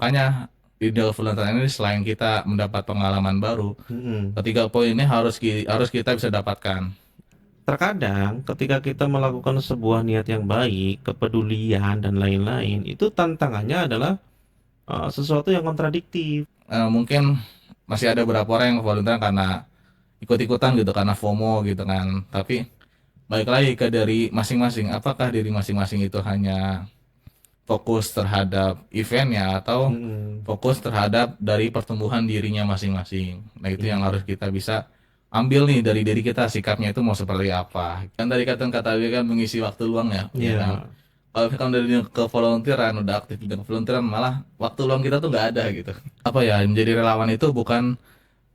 Makanya di volunteer ini selain kita mendapat pengalaman baru, ketiga poin ini harus kita bisa dapatkan. Terkadang ketika kita melakukan sebuah niat yang baik, kepedulian dan lain-lain, itu tantangannya adalah sesuatu yang kontradiktif. Mungkin masih ada beberapa orang yang volunteer karena ikut-ikutan gitu, karena FOMO gitu kan. Tapi balik lagi ke dari masing-masing, apakah diri masing-masing itu hanya fokus terhadap eventnya atau Mm-mm. fokus terhadap dari pertumbuhan dirinya masing-masing. Nah itu yang Iya, harus kita bisa ambil nih dari diri kita, sikapnya itu mau seperti apa. Kan tadi kata kan mengisi waktu luang ya kan. iya. Kalau misalkan dari ke volunteeran, udah aktif di volunteeran, malah waktu luang kita tuh nggak ada gitu. Apa ya, menjadi relawan itu bukan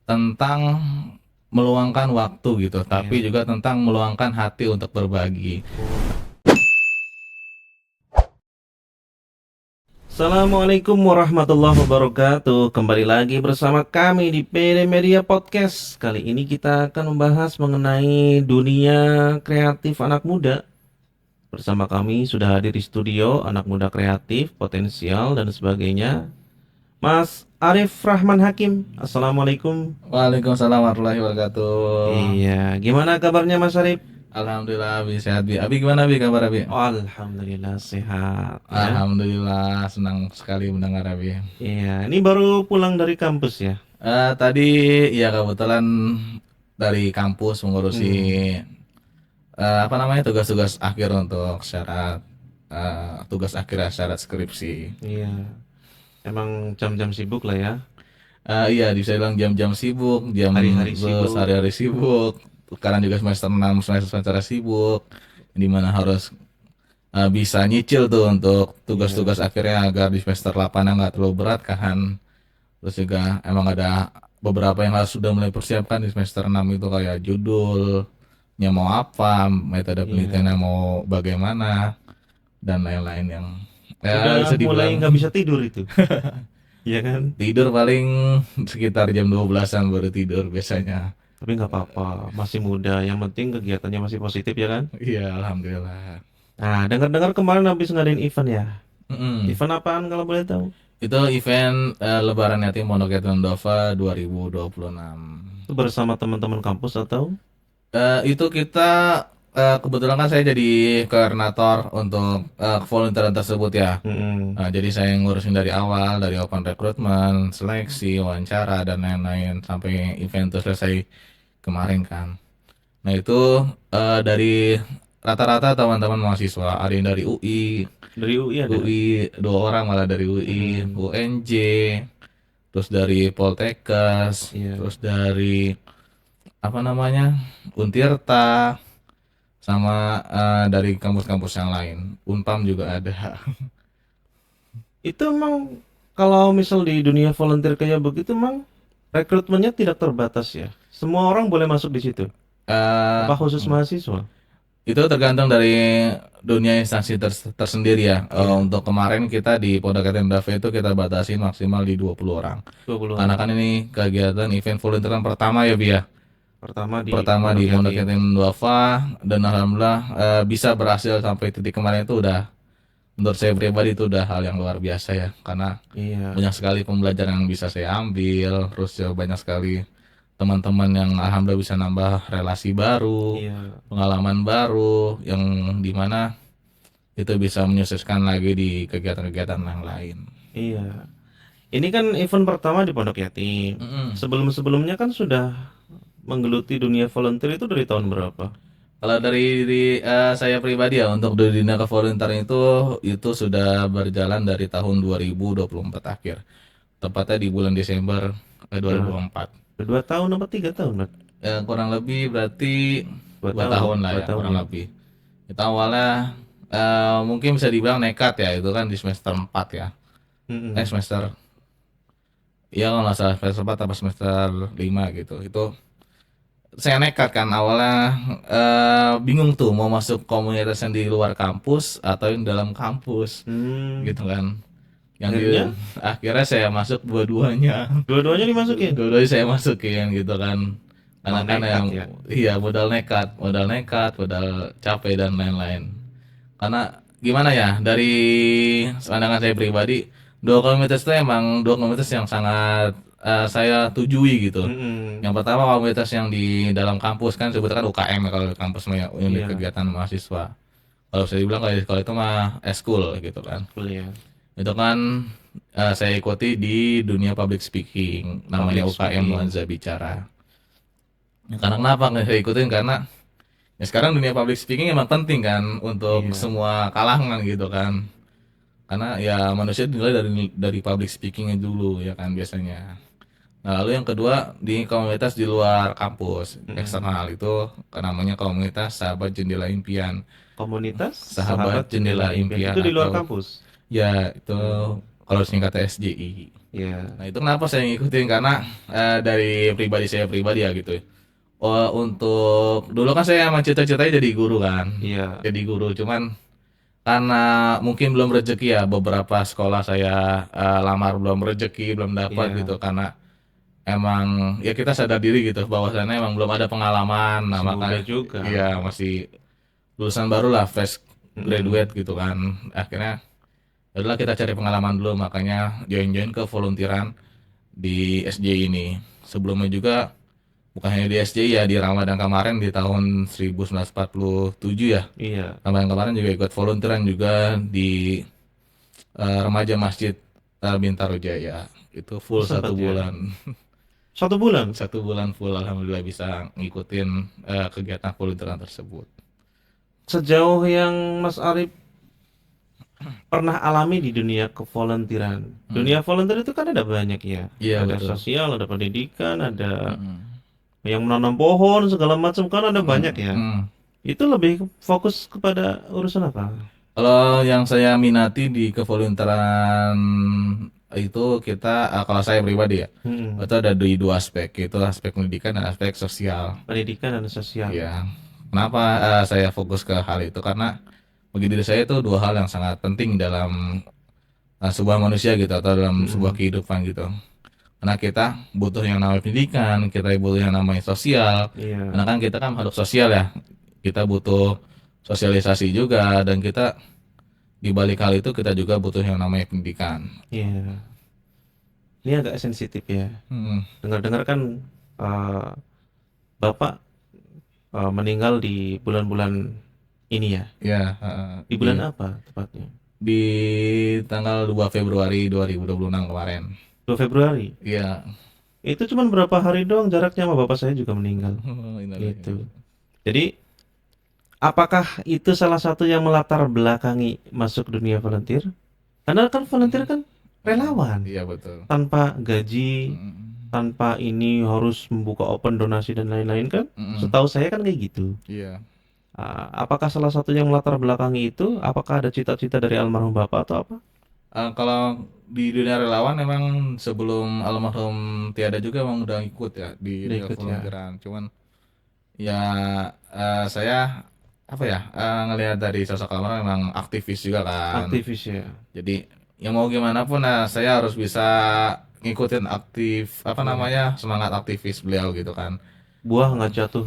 tentang meluangkan waktu gitu, tapi Iya. juga tentang meluangkan hati untuk berbagi. Assalamualaikum warahmatullahi wabarakatuh. Kembali lagi bersama kami di PD Media Podcast. Kali ini kita akan membahas mengenai dunia kreatif anak muda. Bersama kami sudah hadir di studio anak muda kreatif, potensial dan sebagainya. Mas Arif Rahman Hakim. Assalamualaikum. Waalaikumsalam warahmatullahi wabarakatuh. Iya, gimana kabarnya Mas Arif? Alhamdulillah, Abi sehat, Bi. Abi gimana, Bi, kabar, Abi? Alhamdulillah sehat ya. Alhamdulillah, senang sekali mendengar, Abi. Iya, ini baru pulang dari kampus ya. Tadi ya kebetulan dari kampus mengurusi Hmm, apa namanya, tugas-tugas akhir untuk syarat tugas akhir syarat skripsi. iya. Emang jam-jam sibuk lah ya. Iya, bisa bilang jam-jam sibuk, Hari-hari terus sibuk. hari-hari sibuk. Sekarang juga semester 6, semester sibuk, di mana harus bisa nyicil tuh untuk Iya, tugas-tugas akhirnya agar di semester 8 nggak terlalu berat kan. Terus juga emang ada beberapa yang harus sudah mulai persiapkan di semester 6 itu, kayak judulnya mau apa, metode penelitiannya iya. mau bagaimana, dan lain-lain yang ya Udah bisa mulai dibilang nggak bisa tidur itu. Iya kan? tidur paling sekitar jam 12-an baru tidur biasanya. Tapi nggak apa-apa, masih muda. Yang penting kegiatannya masih positif ya kan? Iya, alhamdulillah. Nah, dengar-dengar kemarin habis ngadain event ya. Mm-mm. Event apaan kalau boleh tahu? Itu event Lebaran Yatim Pondok Yatim Dova 2026. Itu bersama teman-teman kampus atau? Itu kita kebetulan kan saya jadi koordinator untuk volunteer tersebut ya. Mm-mm. Jadi saya yang ngurusin dari awal, dari open recruitment, seleksi, wawancara, dan lain-lain sampai event itu selesai kemarin kan. Nah itu dari rata-rata teman-teman mahasiswa, ada yang dari UI, Dari UI ada. UI 2 orang malah dari UI, Mm-mm. UNJ, terus dari Poltekkes, Iya. terus dari apa namanya, Untirta, sama dari kampus-kampus yang lain. Unpam juga ada. Itu emang kalau misal di dunia volunteer kayak begitu emang rekrutmennya tidak terbatas ya. Semua orang boleh masuk di situ. Eh, Apa khusus mahasiswa? itu tergantung dari dunia instansi tersendiri ya. Iya, Untuk kemarin kita di Pondok Yatim Dava itu kita batasin maksimal di 20 orang. 20 Karena orang. kan ini kegiatan event volunteer yang pertama ya, Bi ya. Pertama di Pertama Pondok di Pondok Yatim. Yatim Dava, dan alhamdulillah bisa berhasil sampai titik kemarin itu udah, menurut saya pribadi itu udah hal yang luar biasa ya, karena Iya, banyak sekali pembelajaran yang bisa saya ambil, terus ya banyak sekali teman-teman yang alhamdulillah bisa nambah relasi baru, iya, pengalaman baru yang dimana itu bisa menyukseskan lagi di kegiatan-kegiatan yang lain. iya. Ini kan event pertama di Pondok Yatim. Mm-mm. Sebelum-sebelumnya kan sudah menggeluti dunia volunteer itu dari tahun berapa? Kalau saya pribadi ya, untuk di dunia kevolunteeran itu sudah berjalan dari tahun 2024 akhir. Tepatnya di bulan Desember Ya, 2024. udah 2 tahun apa 3 tahun, Mat? Kurang lebih berarti Dua dua tahun, tahun lah dua ya, tahun kurang ya. lebih. Kita awalnya mungkin bisa dibilang nekat ya, itu kan di semester 4 ya. Mm-mm. Semester, ya kalau nggak salah semester 4 atau semester 5 gitu. Itu saya nekat kan awalnya, bingung tuh mau masuk komunitas yang di luar kampus atau yang dalam kampus Hmm, gitu kan. Yang di akhirnya akhirnya saya masuk dua-duanya. dua-duanya dimasukin. Dua-duanya saya masukin gitu kan. Karena Emang kan nekat yang ya. iya, modal nekat, modal capek dan lain-lain. Karena gimana ya, dari pandangan saya pribadi, Dua komunitas itu emang dua komunitas yang sangat saya tujui gitu. Mm-mm. Yang pertama komunitas yang di dalam kampus kan sebutnya kan UKM ya, kalau di kampus mah ya, unit Iya, kegiatan mahasiswa. Kalau saya dibilang kalau itu mah eskul gitu kan. eskul ya. Itu kan saya ikuti di dunia public speaking, namanya Public UKM speaking. Nuansa Bicara. Ya, karena kenapa nggak saya ikutin, karena ya sekarang dunia public speaking emang penting kan untuk Iya. semua kalangan gitu kan. Karena ya manusia dinilai dari public speakingnya dulu ya kan biasanya. Nah, lalu yang kedua di komunitas di luar kampus Mm-mm. eksternal itu namanya komunitas Sahabat Jendela Impian. Komunitas Sahabat Sahabat Jendela Jendela Impian. Impian Itu di luar atau kampus. ya itu Hmm. kalau singkatnya SJI. Iya. Nah, itu kenapa saya ngikutin, karena dari pribadi saya pribadi ya gitu. Oh, untuk dulu kan saya emang cita-citanya jadi guru kan. Iya. Jadi guru, cuman karena mungkin belum rezeki ya, beberapa sekolah saya lamar belum rezeki, belum dapat Iya. gitu, karena emang ya kita sadar diri gitu bahwasannya emang belum ada pengalaman. Nah, Masih muda makanya juga. iya masih lulusan baru lah, fresh Mm-mm. graduate gitu kan. Akhirnya adalah kita cari pengalaman dulu, makanya join-join ke volunteeran di SJ ini. Sebelumnya juga bukan hanya di SJ ya, di Ramadan kemarin di tahun 1947 ya. Iya. Ramadan kemarin juga ikut volunteeran juga di remaja Masjid Bintaro Jaya. Itu Oh, full satu sempat ya. bulan. 1 bulan. Satu bulan full alhamdulillah bisa ngikutin kegiatan volunteeran tersebut. Sejauh yang Mas Arif pernah alami di dunia kevolunteeran. Mm. Dunia volunteer itu kan ada banyak ya. Iya Ada betul. sosial, ada pendidikan, ada Mm-mm. yang menanam pohon segala macam kan ada banyak Mm, ya. mm. Itu lebih fokus kepada urusan apa? Kalau yang saya minati di kevolunteeran itu kita, kalau saya pribadi ya, Hmm. itu ada di dua aspek, yaitu aspek pendidikan dan aspek sosial. Pendidikan dan sosial. Ya, kenapa saya fokus ke hal itu? Karena bagi diri saya itu dua hal yang sangat penting dalam sebuah manusia gitu atau dalam sebuah Hmm. kehidupan gitu. Karena kita butuh yang namanya pendidikan, kita butuh yang namanya sosial. Karena Iya. kan kita kan makhluk sosial ya. Kita butuh sosialisasi juga, dan kita di balik hal itu kita juga butuh yang namanya pendidikan. Iya. Ini agak sensitif ya. Hmm, Dengar-dengar kan eh, Bapak meninggal di bulan-bulan ini ya. ya, Di bulan apa tepatnya? di tanggal 2 Februari 2026 kemarin. 2 Februari. Iya. Itu cuma berapa hari doang jaraknya sama bapak saya juga meninggal. Gitu. Innalillahi. Jadi, apakah itu salah satu yang melatar belakangi masuk dunia volunteer? Karena kan volunteer kan relawan, Iya betul. tanpa gaji, Mm, tanpa ini harus membuka open donasi dan lain-lain kan? mm, Setahu saya kan kayak gitu. iya. Apakah salah satu yang melatar belakangi itu? Apakah ada cita-cita dari almarhum bapak atau apa? Kalau di dunia relawan memang sebelum almarhum tiada juga emang udah ikut ya di Udah dunia ikut ya. volunteeran. Cuman ya saya apa ya, ngelihat dari sosok almarhum memang aktivis juga kan. Aktivis ya. Jadi ya mau gimana pun saya harus bisa ngikutin aktif apa Iya. namanya semangat aktivis beliau gitu kan. Buah nggak jatuh.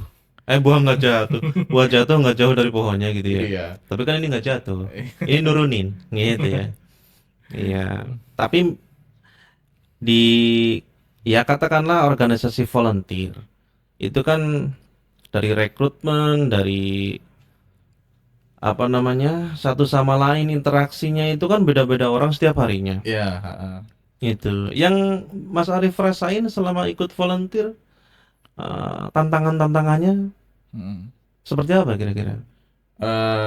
Buah nggak jatuh. Buah jatuh nggak jauh dari pohonnya gitu ya. Iya. Tapi kan ini nggak jatuh. Ini nurunin, gitu ya. Iya. Tapi di ya katakanlah organisasi volunteer itu kan dari rekrutmen, dari apa namanya satu sama lain interaksinya itu kan beda-beda orang setiap harinya. Iya, Itu. Yang Mas Arif rasain selama ikut volunteer tantangan-tantangannya mm. seperti apa kira-kira?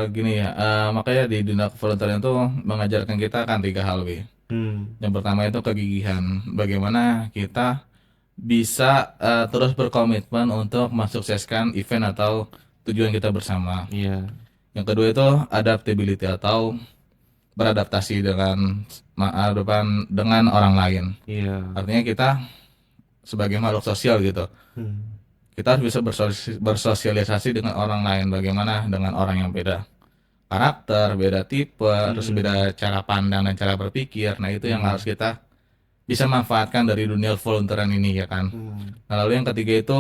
Gini ya, makanya di dunia volunteering itu mengajarkan kita kan tiga hal, Wi. Hmm. Yang pertama itu kegigihan, bagaimana kita bisa terus berkomitmen untuk mensukseskan event atau tujuan kita bersama. Iya. Yang kedua itu adaptability atau beradaptasi dengan orang lain. Iya. Artinya kita sebagai makhluk sosial gitu, Hmm. kita harus bisa bersosialisasi dengan orang lain. Bagaimana dengan orang yang beda karakter, beda tipe, terus Hmm. beda cara pandang dan cara berpikir. Nah, itu yang Iya. harus kita bisa manfaatkan dari dunia volunteeran ini ya kan. Hmm. Nah, lalu yang ketiga itu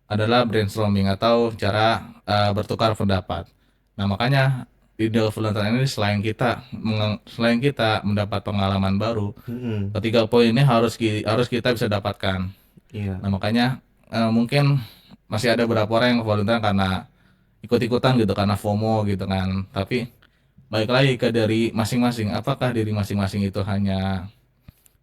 adalah brainstorming atau cara bertukar pendapat. Nah, makanya di dunia volunteer ini selain kita mendapat pengalaman baru, Mm-mm. ketiga poin ini harus kita bisa dapatkan. Iya. Nah, makanya mungkin masih ada beberapa orang yang volunteer karena ikut-ikutan gitu, karena FOMO gitu kan. Tapi balik lagi ke dari masing-masing, apakah diri masing-masing itu hanya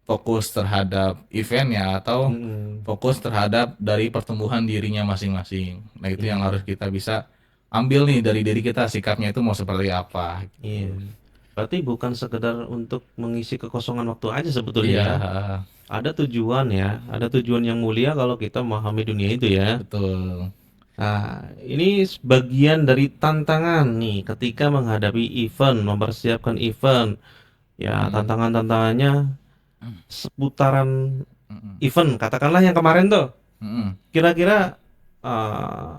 fokus terhadap eventnya atau Mm-mm. fokus terhadap dari pertumbuhan dirinya masing-masing. Nah, itu yang harus Iya. kita bisa ambil nih dari diri kita, sikapnya itu mau seperti apa Iya. gitu. Berarti bukan sekedar untuk mengisi kekosongan waktu aja sebetulnya Iya, ya. Ada tujuan ya, ada tujuan yang mulia kalau kita memahami dunia itu ya. betul. Nah, ini sebagian dari tantangan nih ketika menghadapi event, mempersiapkan event. Ya, Mm, tantangan-tantangannya seputaran mm, event. Katakanlah yang kemarin tuh. mm, Kira-kira eh,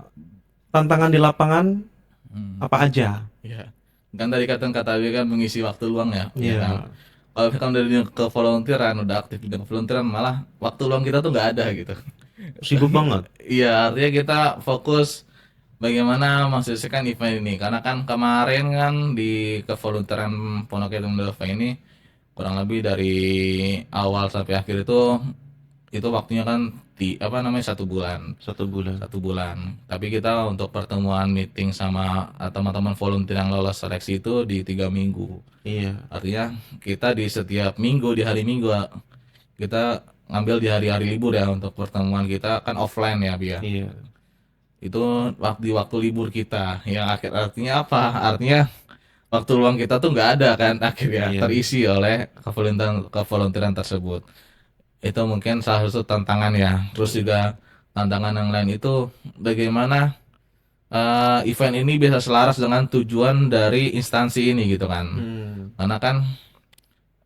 tantangan di lapangan mm. apa aja? Iya. Kan tadi kata Abi kan mengisi waktu luang ya, ya kan. Iya, Kalau misalkan dari ke volunteeran udah aktif di volunteeran, malah waktu luang kita tuh nggak ada gitu. sibuk banget. Iya, artinya kita fokus bagaimana mensukseskan event ini. Karena kan kemarin kan di kevolunteeran Pondok Yatim Duafa ini kurang lebih dari awal sampai akhir itu waktunya kan apa namanya 1 bulan. 1 bulan. 1 bulan. Tapi kita untuk pertemuan meeting sama teman-teman volunteer yang lolos seleksi itu di 3 minggu. Iya, Artinya kita di setiap minggu di hari Minggu kita ngambil di hari-hari libur ya untuk pertemuan kita kan offline ya Bi ya. iya, Itu waktu libur kita yang artinya apa? Artinya waktu luang kita tuh nggak ada kan akhirnya iya. terisi oleh kevolunteeran tersebut. Itu mungkin salah satu tantangan ya. Terus juga tantangan yang lain itu bagaimana event ini bisa selaras dengan tujuan dari instansi ini gitu kan. Hmm, Karena kan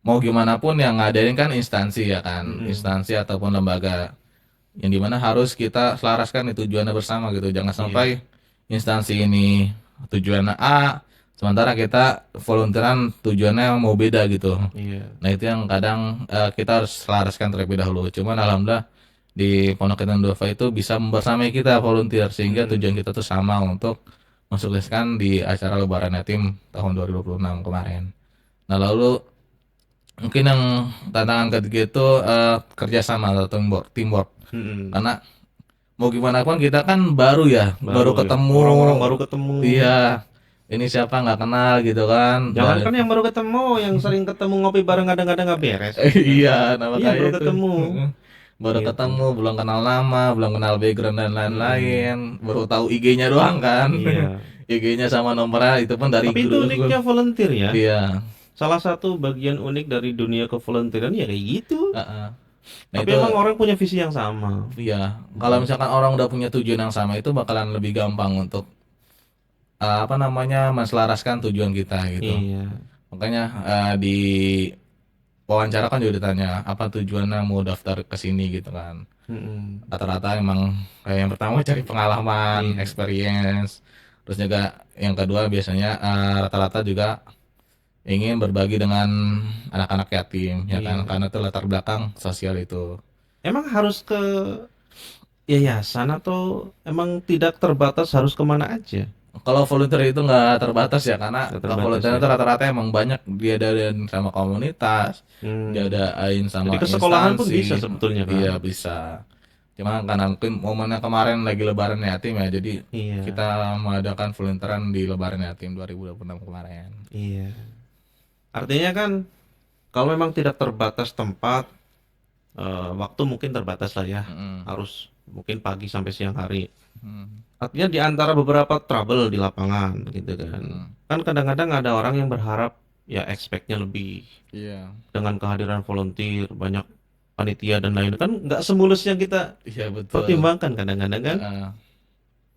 mau gimana pun yang ngadain kan instansi ya kan, mm-mm. instansi ataupun lembaga yang dimana harus kita selaraskan nih tujuannya bersama gitu. Jangan Iya, sampai instansi ini tujuannya A, sementara kita volunteeran tujuannya mau beda gitu. iya. Nah, itu yang kadang kita harus selaraskan terlebih dahulu. Cuman alhamdulillah di Pondok Yatim Duafa itu bisa membersamai kita volunteer sehingga Mm-mm. tujuan kita tuh sama untuk mensukseskan di acara Lebaran Yatim tahun 2026 kemarin. Nah, lalu mungkin yang tantangan ketiga itu kerjasama atau teamwork. Mm-mm. Karena mau gimana pun kita kan baru ya, baru Baru ya, ketemu. orang-orang baru ketemu. Iya, ini siapa nggak kenal gitu kan. Jangankan yang baru ketemu, yang sering ketemu ngopi bareng kadang-kadang nggak beres. Iya, nah Iya, makanya baru itu. ketemu. Baru Gitu. ketemu, belum kenal nama, belum kenal background dan Mm-mm. lain-lain. Baru tahu IG-nya doang kan. Iya. IG-nya sama nomornya itu pun dari Tapi itu grup. uniknya volunteer ya. Iya. Salah satu bagian unik dari dunia kevolunteeran ya kayak gitu. Heeh. Nah Tapi itu emang orang punya visi yang sama. iya. Kalau misalkan orang udah punya tujuan yang sama itu bakalan lebih gampang untuk apa namanya menselaraskan tujuan kita gitu. Iya. Makanya di wawancara kan juga ditanya apa tujuannya mau daftar ke sini gitu kan. Mm-mm. Rata-rata emang kayak yang pertama cari pengalaman, Iya. experience. Terus juga yang kedua biasanya rata-rata juga ingin berbagi dengan anak-anak yatim ya kan Iya. karena itu latar belakang sosial itu. Emang harus ke yayasan atau emang tidak terbatas harus kemana aja? Kalau volunteer itu nggak terbatas ya karena Nggak kalau terbatas volunteer ya. itu rata-rata emang banyak diadain sama komunitas, Hmm. diadain Jadi sama ke sekolahan pun bisa instansi. sebetulnya Iya kan? bisa. Cuma karena mungkin momennya kemarin lagi Lebaran Yatim ya, jadi Iya. kita mengadakan volunteeran di Lebaran Yatim 2026 kemarin. Iya. Artinya kan kalau memang tidak terbatas tempat, waktu mungkin terbatas lah ya. Mm-mm. Harus mungkin pagi sampai siang hari. Mm. Artinya di antara beberapa trouble di lapangan gitu kan. Mm. Kan kadang-kadang ada orang yang berharap ya expect-nya lebih Iya, dengan kehadiran volunteer, banyak panitia dan lain kan nggak semulus yang kita iya betul. pertimbangkan kadang-kadang kan. Heeh.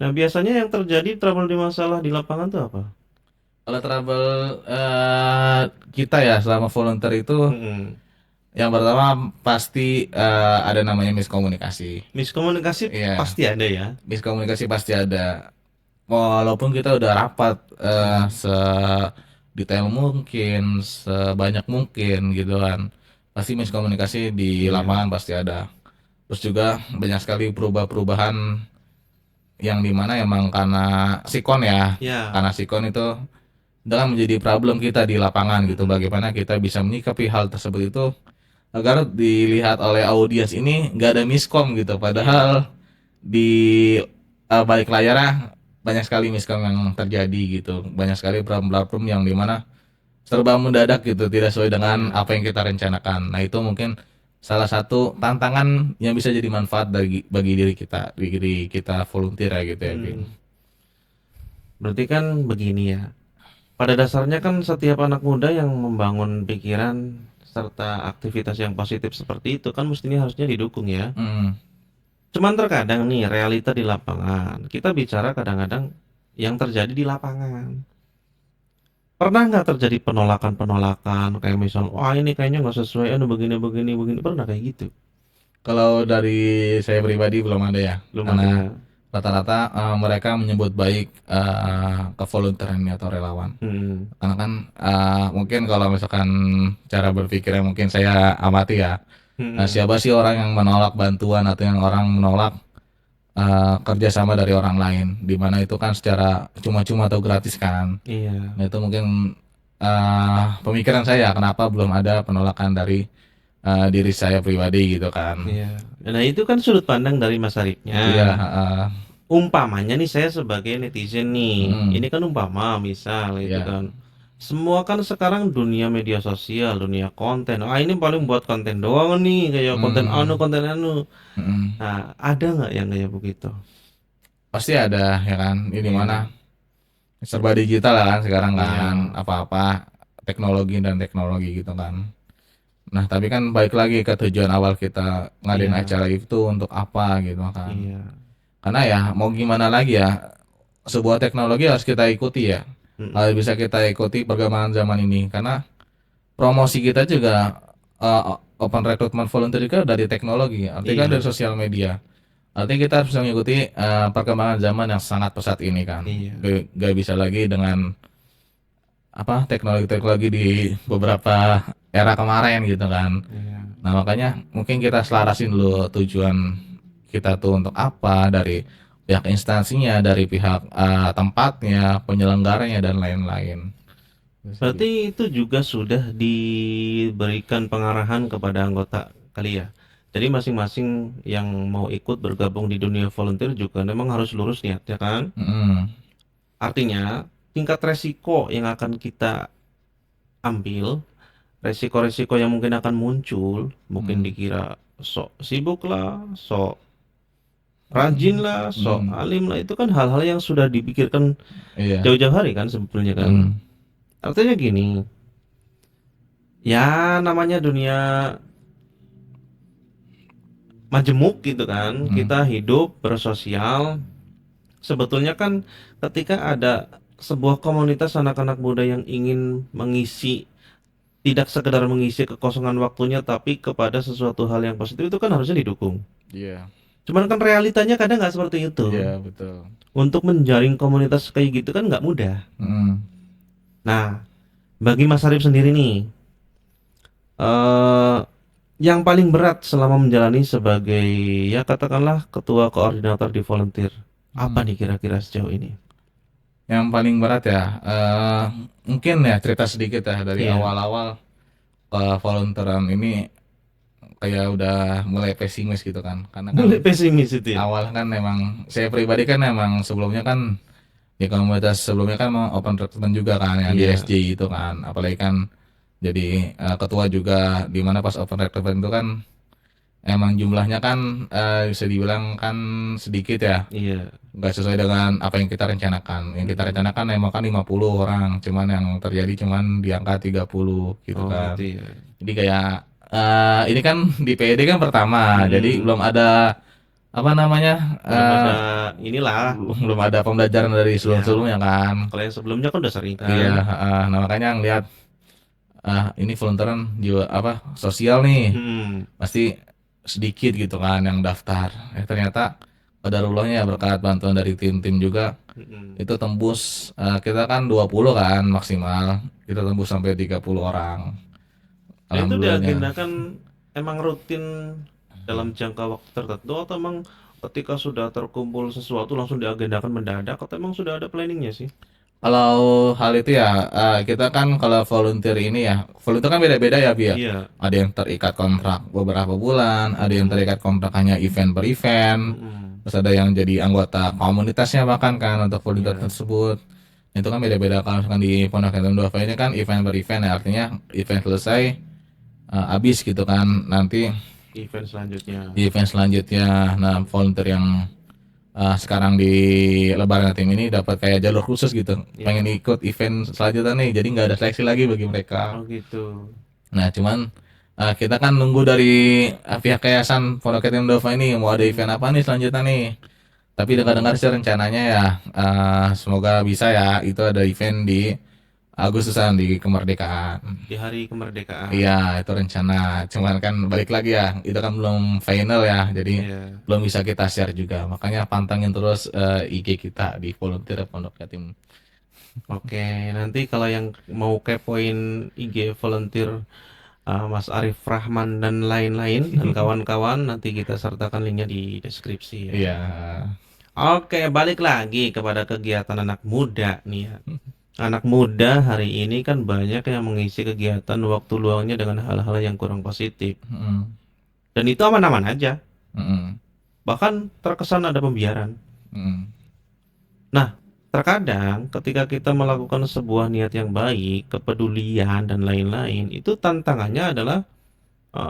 Nah, biasanya yang terjadi trouble di masalah di lapangan tuh apa? Kalau trouble kita ya selama volunteer itu Mm-mm. yang pertama pasti ada namanya miskomunikasi. Miskomunikasi Iya, pasti ada ya. miskomunikasi pasti ada. Walaupun kita udah rapat sedetail mungkin, sebanyak mungkin gitu kan. Pasti miskomunikasi di Iya. lapangan pasti ada. Terus juga banyak sekali perubahan-perubahan yang dimana emang karena sikon ya. Ya. Karena sikon itu itu kan menjadi problem kita di lapangan gitu. Bagaimana kita bisa menyikapi hal tersebut itu agar dilihat oleh audiens ini nggak ada miskom gitu. Padahal di balik layarnya banyak sekali miskom yang terjadi gitu. Banyak sekali problem-problem yang dimana serba mendadak gitu, tidak sesuai dengan Iya. apa yang kita rencanakan. Nah itu mungkin salah satu tantangan yang bisa jadi manfaat bagi diri kita volunteer ya gitu ya, Vin. Hmm. Berarti kan begini ya. Pada dasarnya kan setiap anak muda yang membangun pikiran serta aktivitas yang positif seperti itu kan mestinya harusnya didukung ya. Hmm, Cuman terkadang nih realita di lapangan, kita bicara kadang-kadang yang terjadi di lapangan. Pernah nggak terjadi penolakan-penolakan kayak misal, wah ini kayaknya nggak sesuai, anu begini begini begini, pernah kayak gitu? kalau dari saya pribadi belum ada ya, Belum ada karena ya. rata-rata mereka menyebut baik kevolunteeran ini atau relawan. Hmm, Karena kan mungkin kalau misalkan cara berpikirnya mungkin saya amati ya. Nah, hmm, siapa sih orang yang menolak bantuan atau yang orang menolak kerjasama dari orang lain, di mana itu kan secara cuma-cuma atau gratis kan. iya, Nah, itu mungkin pemikiran saya kenapa belum ada penolakan dari diri saya pribadi gitu kan. iya. Nah itu kan sudut pandang dari Mas Arifnya. Iya, Umpamanya nih saya sebagai netizen nih, mm, ini kan umpama misal itu iya, kan. Semua kan sekarang dunia media sosial, dunia konten. Ah ini paling buat konten doang nih, kayak konten anu, mm, konten anu. mm. Nah, ada nggak yang kayak begitu? Pasti ada ya kan. Ini Iya, mana serba digital lah kan sekarang kan, iya, apa-apa teknologi dan teknologi gitu kan. Nah, tapi kan balik lagi ke tujuan awal kita ngadain iya, acara itu untuk apa gitu kan. iya. Karena ya mau gimana lagi ya, sebuah teknologi harus kita ikuti ya. Mm-mm. Harus bisa kita ikuti perkembangan zaman ini karena promosi kita juga open recruitment volunteer juga dari teknologi, artinya kan dari Iya, sosial media. Artinya kita harus bisa mengikuti perkembangan zaman yang sangat pesat ini kan. iya, Gak bisa lagi dengan apa teknologi-teknologi di beberapa era kemarin gitu kan. iya. Nah, makanya mungkin kita selarasin dulu tujuan kita tuh untuk apa dari pihak instansinya, dari pihak tempatnya, penyelenggaranya dan lain-lain. Terus gitu. Berarti itu juga sudah diberikan pengarahan kepada anggota kali ya. Jadi masing-masing yang mau ikut bergabung di dunia volunteer juga memang harus lurus niat ya kan? Mm-mm. Artinya tingkat resiko yang akan kita ambil, resiko-resiko yang mungkin akan muncul, mungkin Mm. dikira sok sibuk lah, sok rajin Mm. lah, sok Mm. alim lah, itu kan hal-hal yang sudah dipikirkan Iya. jauh-jauh hari kan sebetulnya kan. Mm. Artinya gini, ya namanya dunia majemuk gitu kan, Mm. kita hidup bersosial, sebetulnya kan ketika ada sebuah komunitas anak-anak muda yang ingin mengisi, tidak sekedar mengisi kekosongan waktunya tapi kepada sesuatu hal yang positif itu kan harusnya didukung. Iya. Cuman kan realitanya kadang nggak seperti itu. Iya, betul. Untuk menjaring komunitas kayak gitu kan nggak mudah. Mm. Nah, bagi Mas Arif sendiri nih, eh yang paling berat selama menjalani sebagai ya katakanlah ketua koordinator di volunteer, apa Mm. nih kira-kira sejauh ini? Yang paling berat ya, mungkin ya cerita sedikit ya dari Iya, awal-awal volunteeran ini kayak udah mulai pesimis gitu kan. Karena mulai kan pesimis itu ya. awal kan memang saya pribadi kan memang sebelumnya kan di komunitas sebelumnya kan mau open recruitment juga kan yang di Iya, SJ itu kan. Apalagi kan jadi ketua juga di mana pas open recruitment itu kan emang jumlahnya kan bisa dibilang kan sedikit ya. iya. Nggak sesuai dengan apa yang kita rencanakan. Yang kita Mm-mm. rencanakan emang kan 50 orang, cuman yang terjadi cuman di angka 30 gitu Oh kan. gitu ya. Jadi kayak ini kan di PED kan pertama, jadi Mm-mm. belum ada apa namanya Belum ada inilah. belum ada pembelajaran dari Iya, sebelum-sebelumnya kan. kalau yang sebelumnya kan udah sering Iya, kan. nah makanya ngelihat ini volunteeran juga apa sosial nih Hmm. pasti sedikit gitu kan yang daftar. Ternyata qadarullahnya ya berkat bantuan dari tim-tim juga Mm-mm. itu tembus kita kan 20 kan maksimal kita tembus sampai 30 orang Nah itu alhamdulillahnya. diagendakan emang rutin dalam jangka waktu tertentu atau emang ketika sudah terkumpul sesuatu langsung diagendakan mendadak atau emang sudah ada planningnya sih? Kalau hal itu ya, kita kan kalau volunteer ini ya, volunteer kan beda-beda ya, Bi, ya. Iya. Ada yang terikat kontrak beberapa bulan, ada yang Mm-mm. terikat kontrak hanya event per event, Mm-mm. terus ada yang jadi anggota komunitasnya bahkan kan untuk volunteer Iya. tersebut. Itu kan beda-beda. Kalau misalkan di Pondok Yatim Duafa ini kan event per event ya, artinya event selesai habis gitu kan. Nanti Event selanjutnya. di event selanjutnya, nah volunteer yang sekarang di Lebaran Yatim ini dapat kayak jalur khusus gitu, Iya. pengen ikut event selanjutnya nih, jadi nggak ada seleksi lagi bagi mereka. Oh gitu. Nah cuman kita kan nunggu dari pihak yayasan Pondok Yatim Duafa ini mau ada event apa nih selanjutnya nih. Tapi dengar-dengar sih rencananya ya, semoga bisa ya, itu ada event di Agustusan di kemerdekaan. Di hari kemerdekaan. Iya, itu rencana. Cuman kan balik lagi ya, itu kan belum final ya, jadi Iya. belum bisa kita share juga. Makanya pantengin terus IG kita di volunteer Pondok Yatim. Oke, nanti kalau yang mau kepoin IG volunteer Mas Arif Rahman dan lain-lain dan kawan-kawan, nanti kita sertakan linknya di deskripsi ya. Iya. Oke, balik lagi kepada kegiatan anak muda nih ya. Anak muda hari ini kan banyak yang mengisi kegiatan waktu luangnya dengan hal-hal yang kurang positif. Mm, Dan itu aman-aman aja. mm, Bahkan terkesan ada pembiaran. mm, Nah, terkadang ketika kita melakukan sebuah niat yang baik, kepedulian dan lain-lain, itu tantangannya adalah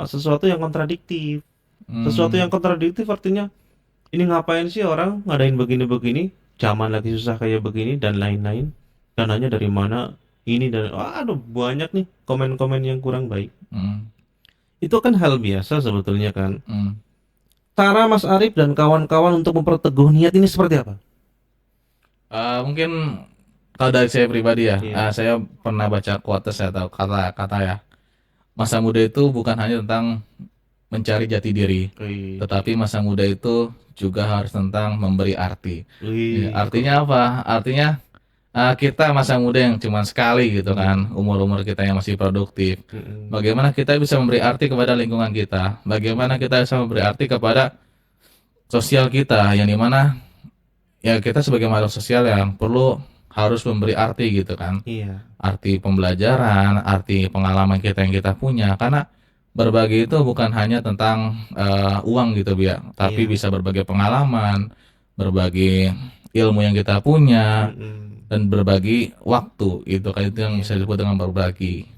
sesuatu yang kontradiktif. Sesuatu yang mm, kontradiktif artinya, ini ngapain sih orang ngadain begini-begini, zaman lagi susah kayak begini dan lain-lain. Dananya dari mana? Ini dan aduh banyak nih komen-komen yang kurang baik. mm, Itu kan hal biasa sebetulnya kan. mm. Cara Mas Arif dan kawan-kawan untuk memperteguh niat ini seperti apa? Mungkin kalau dari saya pribadi ya, Iya. saya pernah baca quotes atau kata-kata ya. Masa muda itu bukan hanya tentang mencari jati diri, Wih, tetapi masa muda itu juga harus tentang memberi arti. Ya, wih, artinya apa? Artinya kita masa muda yang cuma sekali gitu kan, umur-umur kita yang masih produktif. mm-mm. Bagaimana kita bisa memberi arti kepada lingkungan kita? Bagaimana kita bisa memberi arti kepada sosial kita, yang dimana ya kita sebagai makhluk sosial yang perlu harus memberi arti gitu kan. Iya, Arti pembelajaran, arti pengalaman kita yang kita punya. Karena berbagi itu bukan hanya tentang uang gitu, Bia, tapi iya, bisa berbagi pengalaman, berbagi ilmu yang kita punya, mm-mm. dan berbagi waktu. Itu kan itu yang bisa Iya, disebut dengan berbagi.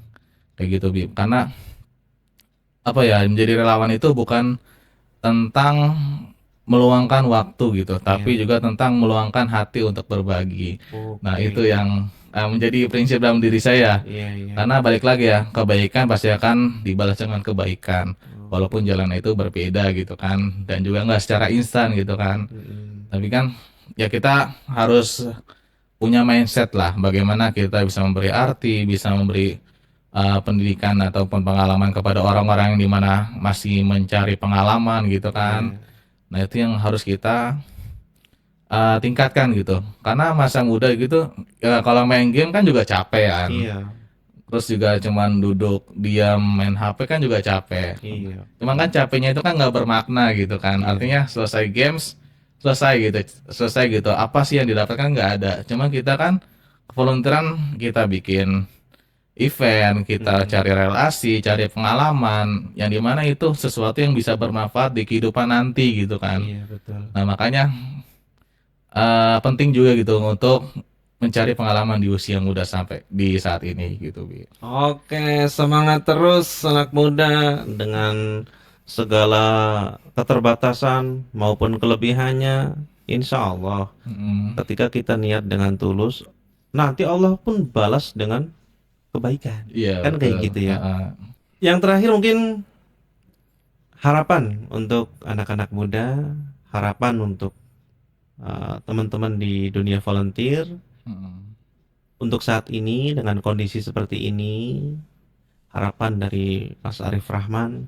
Kayak gitu, Bi. Karena apa ya, menjadi relawan itu bukan tentang meluangkan waktu gitu, tapi iya, juga tentang meluangkan hati untuk berbagi. Nah, oke, itu yang menjadi prinsip dalam diri saya. iya, iya, Karena balik lagi ya, kebaikan pasti akan dibalas dengan kebaikan. oh, Walaupun jalan itu berbeda gitu kan, dan juga nggak secara instan gitu kan. mm-mm. Tapi kan ya kita harus punya mindset lah, bagaimana kita bisa memberi arti, bisa memberi pendidikan ataupun pengalaman kepada orang-orang yang dimana masih mencari pengalaman gitu kan. Iya, Nah itu yang harus kita tingkatkan gitu. Karena masa muda gitu, ya kalau main game kan juga capek kan. iya, Terus juga cuman duduk diam main HP kan juga capek. iya, Cuman kan capeknya itu kan nggak bermakna gitu kan. iya, Artinya selesai games, selesai gitu, selesai gitu. Apa sih yang didapatkan nggak ada. Cuman kita kan volunteeran, kita bikin event, kita mm-mm. cari relasi, cari pengalaman, yang dimana itu sesuatu yang bisa bermanfaat di kehidupan nanti gitu kan. Iya betul. Nah makanya penting juga gitu untuk mencari pengalaman di usia muda sampai di saat ini gitu, Bi. Oke, semangat terus anak muda dengan segala keterbatasan maupun kelebihannya. Insya Allah, Mm, ketika kita niat dengan tulus, nanti Allah pun balas dengan kebaikan. iya Kan kayak betul. gitu ya. Yang terakhir mungkin harapan untuk anak-anak muda, harapan untuk teman-teman di dunia volunteer Mm. untuk saat ini dengan kondisi seperti ini, harapan dari Mas Arif Rahman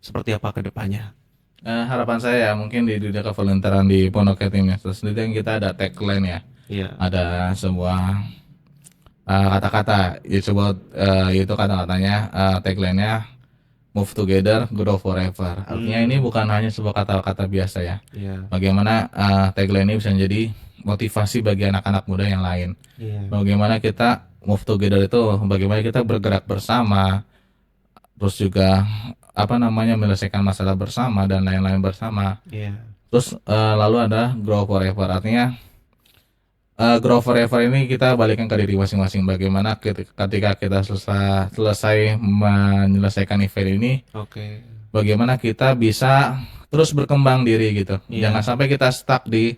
seperti apa ke depannya? Harapan saya ya mungkin di dunia kevolunteeran di Pondok Yatim ya sendiri yang kita ada tagline ya, Iya, ada sebuah kata-kata ya coba itu kata-katanya tagline-nya move together, grow forever. Artinya ini bukan hanya sebuah kata-kata biasa ya. Iya. Bagaimana tagline ini bisa menjadi motivasi bagi anak-anak muda yang lain. Iya. Bagaimana kita move together itu, bagaimana kita bergerak bersama, terus juga menyelesaikan masalah bersama dan lain-lain bersama. Iya. Terus lalu ada grow forever, artinya grow forever ini kita balikan ke diri masing-masing. Bagaimana ketika kita selesai menyelesaikan event ini, Oke. bagaimana kita bisa terus berkembang diri gitu. Iya. Jangan sampai kita stuck di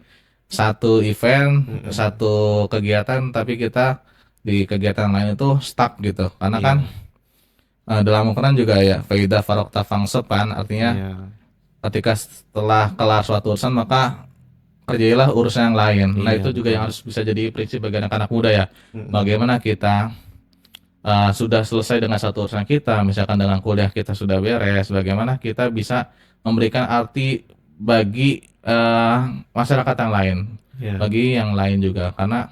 satu event, Mm-mm. satu kegiatan, tapi kita di kegiatan lain itu stuck gitu. Karena Iya. kan dalam Al-Quran juga ya, Faidah Farokta Fangsepan, artinya Iya. ketika setelah kelar suatu urusan maka kerjailah urusan yang lain. Nah Iya, itu juga betul. yang harus bisa jadi prinsip bagi anak-anak muda ya. Mm-mm. Bagaimana kita sudah selesai dengan satu urusan kita, misalkan dengan kuliah kita sudah beres, bagaimana kita bisa memberikan arti bagi masyarakat yang lain, Iya. bagi yang lain juga. Karena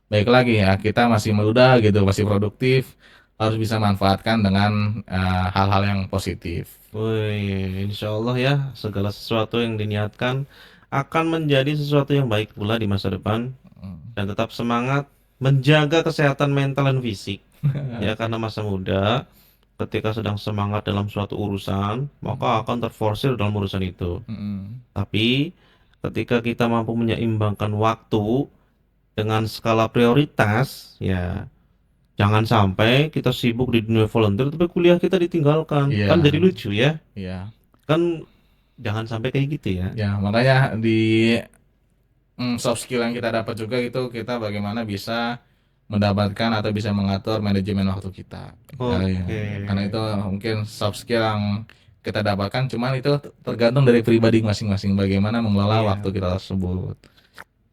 baik lagi ya, kita masih muda gitu, masih produktif, harus bisa manfaatkan dengan hal-hal yang positif. Wih, insya Allah ya, segala sesuatu yang diniatkan akan menjadi sesuatu yang baik pula di masa depan, dan tetap semangat menjaga kesehatan mental dan fisik. Ya, karena masa muda ketika sedang semangat dalam suatu urusan, maka akan terforsir dalam urusan itu. Tapi ketika kita mampu menyeimbangkan waktu dengan skala prioritas, ya jangan sampai kita sibuk di dunia volunteer tapi kuliah kita ditinggalkan. Iya. Kan jadi lucu ya. Iya. Kan jangan sampai kayak gitu ya. Ya, makanya di soft skill yang kita dapat juga itu kita bagaimana bisa mendapatkan atau bisa mengatur manajemen waktu kita. Oke. Karena itu mungkin soft skill yang kita dapatkan, cuman itu tergantung dari pribadi masing-masing bagaimana mengelola Iya. waktu kita tersebut.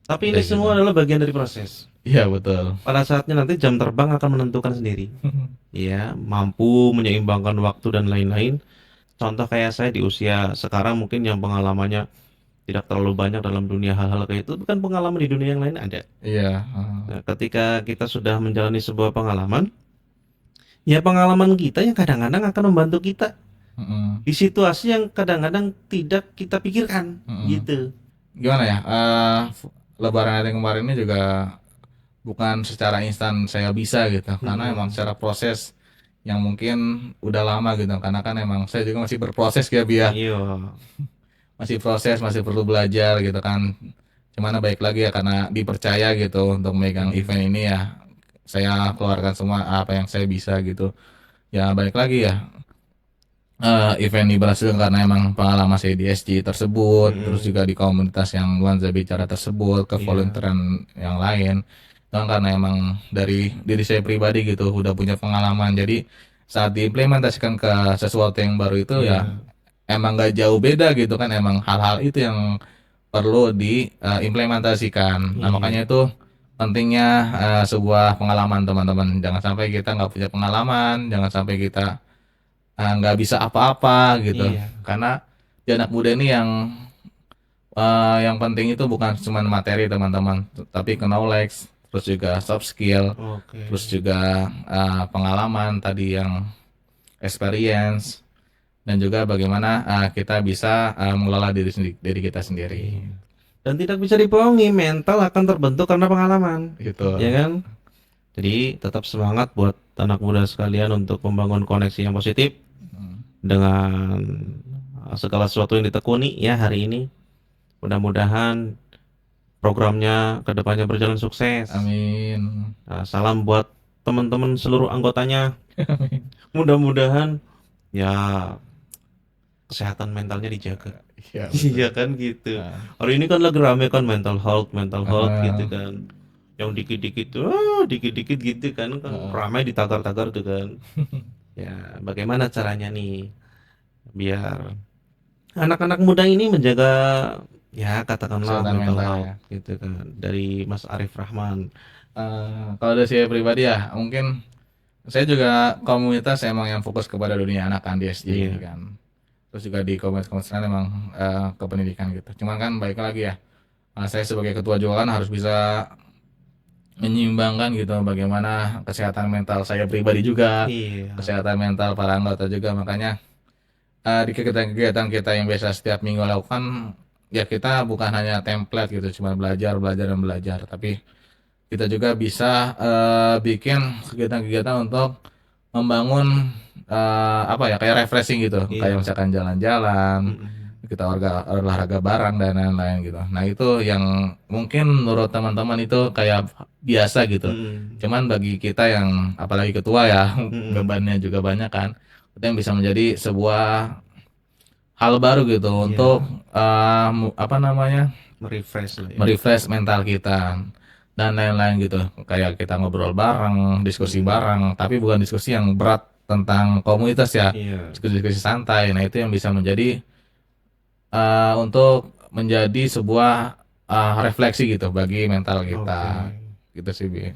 Tapi ini Kayak semua gitu. adalah bagian dari proses. Iya betul. Pada saatnya nanti jam terbang akan menentukan sendiri. Ya, mampu menyeimbangkan waktu dan lain-lain. Contoh kayak saya di usia sekarang mungkin yang pengalamannya tidak terlalu banyak dalam dunia hal-hal kayak itu, kan pengalaman di dunia yang lain ada. Iya. Nah, ketika kita sudah menjalani sebuah pengalaman, ya pengalaman kita yang kadang-kadang akan membantu kita di situasi yang kadang-kadang tidak kita pikirkan, gitu. Gimana ya? Lebaran yang kemarin ini juga bukan secara instan saya bisa gitu, karena emang secara proses yang mungkin udah lama gitu, karena kan emang saya juga masih berproses ya Bia, Iya. masih proses, masih perlu belajar gitu kan. Cuman baik lagi ya karena dipercaya gitu untuk megang event ini ya, saya keluarkan semua apa yang saya bisa gitu. Ya balik lagi ya, event ini berhasil karena emang pengalaman saya di SG tersebut, terus juga di komunitas yang Nuansa Bicara tersebut, ke Iya. volunteeran yang lain. Itu karena emang dari diri saya pribadi gitu udah punya pengalaman, jadi saat diimplementasikan ke sesuatu yang baru itu ya emang gak jauh beda gitu kan, emang hal-hal itu yang perlu diimplementasikan. Nah Iya. makanya itu pentingnya sebuah pengalaman teman-teman. Jangan sampai kita nggak punya pengalaman, jangan sampai kita nggak bisa apa-apa gitu. Iya. Karena di anak muda ini yang penting itu bukan cuma materi teman-teman, tapi knowledge, terus juga soft skill, Oke. terus juga pengalaman tadi yang experience, dan juga bagaimana kita bisa mengelola diri kita sendiri. Dan tidak bisa dibohongi, mental akan terbentuk karena pengalaman, Gitu. ya kan? Jadi tetap semangat buat anak muda sekalian untuk membangun koneksi yang positif dengan segala sesuatu yang ditekuni ya hari ini. Mudah-mudahan programnya kedepannya berjalan sukses. Amin. Nah, salam buat teman-teman seluruh anggotanya. Mudah-mudahan ya kesehatan mentalnya dijaga. Iya. Iya kan gitu. Nah, Hari ini kan lagi rame kan mental health Ah. gitu kan. Yang dikit-dikit tuh, dikit-dikit gitu kan ramai di tagar-tagar tuh kan. Ya, bagaimana caranya nih biar anak-anak muda ini menjaga ya katakanlah Kesehatan mental mental, health gitu kan, dari Mas Arif Rahman. kalau dari saya pribadi ya mungkin saya juga komunitas emang yang fokus kepada dunia anak kan di SJ Iya. kan. Terus juga di komunitas lain emang ke pendidikan gitu. Cuman kan baik lagi ya, saya sebagai ketua juga kan harus bisa menyeimbangkan gitu bagaimana kesehatan mental saya pribadi juga, Iya. kesehatan mental para anggota juga. Makanya di kegiatan-kegiatan kita yang biasa setiap minggu lakukan, ya kita bukan hanya template gitu, cuma belajar, belajar, dan belajar, tapi kita juga bisa bikin kegiatan-kegiatan untuk membangun apa ya, kayak refreshing gitu, kayak Iya. misalkan jalan-jalan, Mm-mm. kita olahraga bareng dan lain-lain gitu. Nah itu yang mungkin menurut teman-teman itu kayak biasa gitu. Mm-mm. Cuman bagi kita yang apalagi ketua ya, Mm-mm. bebannya juga banyak kan, itu yang bisa menjadi sebuah hal baru gitu untuk Iya, apa namanya, merefresh lah ya. merefresh mental kita dan lain-lain gitu. Kayak kita ngobrol bareng, diskusi Mm-mm. bareng, tapi bukan diskusi yang berat tentang komunitas ya, Iya. diskusi-diskusi santai. Nah itu yang bisa menjadi untuk menjadi sebuah refleksi gitu bagi mental Oke. kita gitu sih Bi.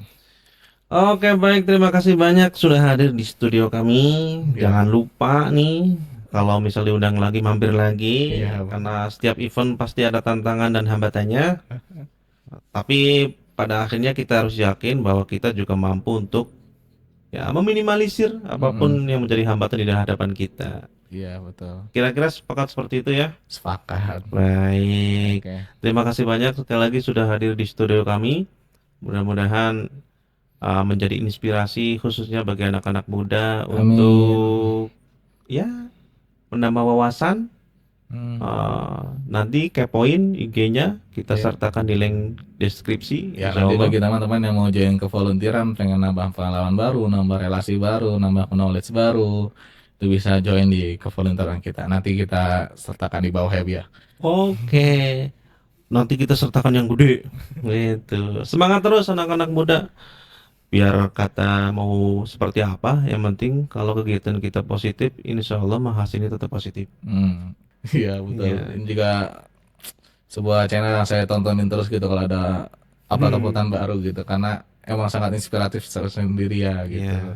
Oke, baik. Terima kasih banyak sudah hadir di studio kami. Ya, Jangan lupa nih, kalau misalnya diundang lagi, mampir lagi. iya, Karena setiap event pasti ada tantangan dan hambatannya. Tapi pada akhirnya kita harus yakin bahwa kita juga mampu untuk ya meminimalisir mm-mm. apapun yang menjadi hambatan di hadapan kita. Iya betul, Kira-kira sepakat seperti itu ya? sepakat. Baik. Oke. Terima kasih banyak sekali lagi sudah hadir di studio kami. Mudah-mudahan menjadi inspirasi khususnya bagi anak-anak muda Amin. untuk ya menambah wawasan. Hmm, Nanti kepoin IG-nya kita iya. sertakan di link deskripsi, Ya insya nanti Allah. bagi teman-teman yang mau join ke volunteeran, pengen nambah pengalaman baru, nambah relasi baru, nambah knowledge baru, itu bisa join di kevolunteeran kita. Nanti kita sertakan di bawah ya Bi ya. Oke, nanti kita sertakan yang gede. Gitu. Semangat terus anak-anak muda. Biar kata mau seperti apa, yang penting kalau kegiatan kita positif, insya Allah mah hasilnya tetap positif. Hmm, iya betul. Iya. Ini juga sebuah channel yang saya tontonin terus gitu kalau ada upload-uploadan Hmm. baru gitu, karena emang sangat inspiratif sendiri ya gitu. Ya.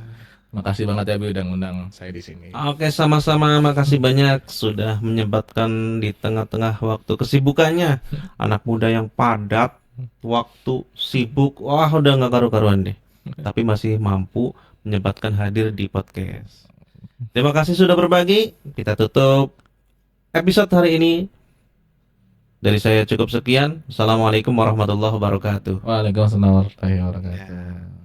Makasih banget ya Bi udah ngundang saya di sini. Oke, sama-sama. Makasih banyak sudah menyempatkan di tengah-tengah waktu kesibukannya. Anak muda yang padat, waktu sibuk, wah udah nggak karu-karuan deh. Tapi masih mampu menyempatkan hadir di podcast. Terima kasih sudah berbagi. Kita tutup episode hari ini. Dari saya cukup sekian. Assalamualaikum warahmatullahi wabarakatuh. Waalaikumsalam warahmatullahi wabarakatuh.